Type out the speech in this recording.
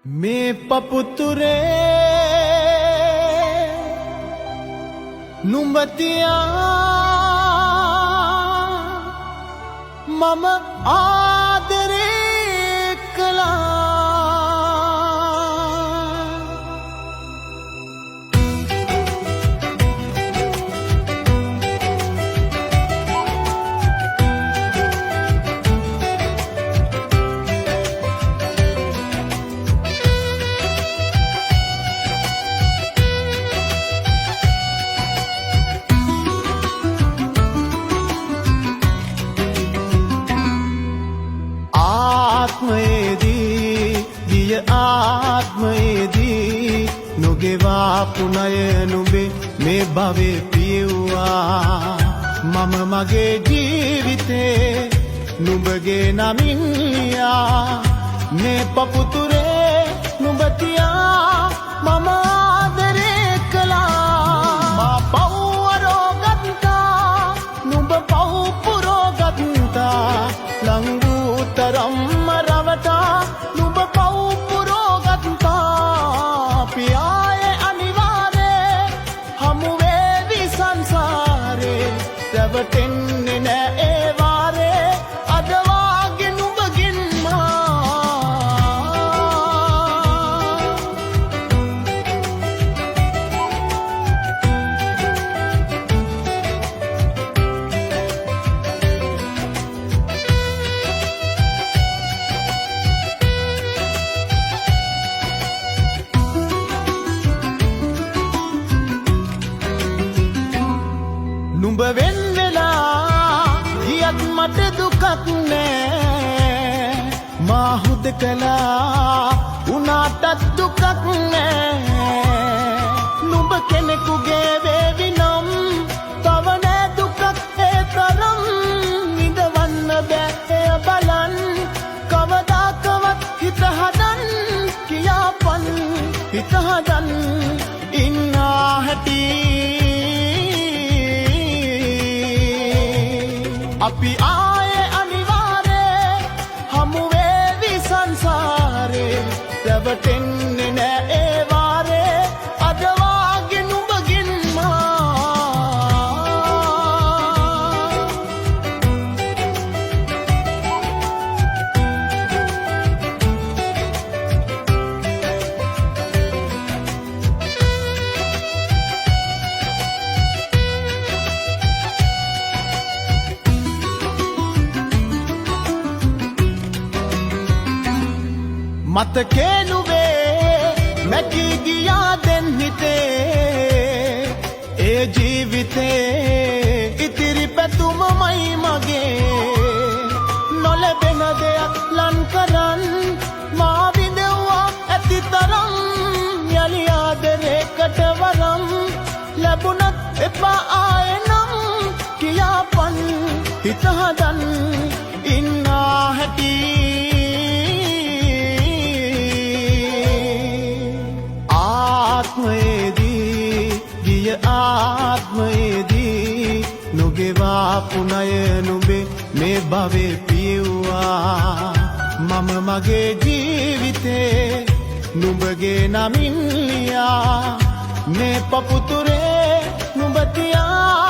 මේ පපුතුරේ නුඹතියා මම ආදරේ කළා ආත්මයේදී නොගෙවාපු ණය නුඹේ මේ භවයේ පියුවා මම මගේ ජීවිතේ නුඹගේ නමින් ලියා මේ පපුතුරේ නුඹ තියා මම ආදරේ කළා මා පව්වරෝ ගත්තා නුඹ පව් පුරෝ ගත්තා ලංගුතරම්ම රවටා නුඹ පව් පුරෝ ගත්තා පියායේ අනිවාර්යේ හමු වේවි සංසාරේ රැවටෙන්නේ නෑ ඒ වාරේ අද වාගේ නුඹගින් නුඹ වෙන් වෙලා ගියත් මට දුකක් නෑ මා හුදකලා උනාටත් දුකක් නෑ නුඹ කෙනෙකුගේ වේවි නම් තව නෑ දුකක් ඒ තරම් නිදවන්න බෑ එය බලන් කවදාකවත් හිත හදන් කියාපන් හිත හදන් ඉන්නා හැටි අපි ආයේ අනිවාර්යේ හමු වේවි සංසාරේ රැවටෙන්නේ නෑ ඒ වාරේ අද වාගේ නුඹගින් මතකේ නුඹේ මැකී ගියා දැන් හිතේ ඒ ජීවිතේ ඉතිරි පැතුමමයි මගේ නොලැබෙන දෙයක් ලං කරන් මා විඳවුවා ඇති තරම් යලි ආදරේකට වරම් ලැබුණත් එපා ආයේ නම් කියාපන් හිත හදන් ඉන්නා හැටි ආත්මයේදී නොගෙවාපු ණය නුඹේ මේ භවයේ පියුවා මම මගේ ජීවිතේ නුඹගේ නමින් ලියා මේ පපුතුරේ නුඹ තියා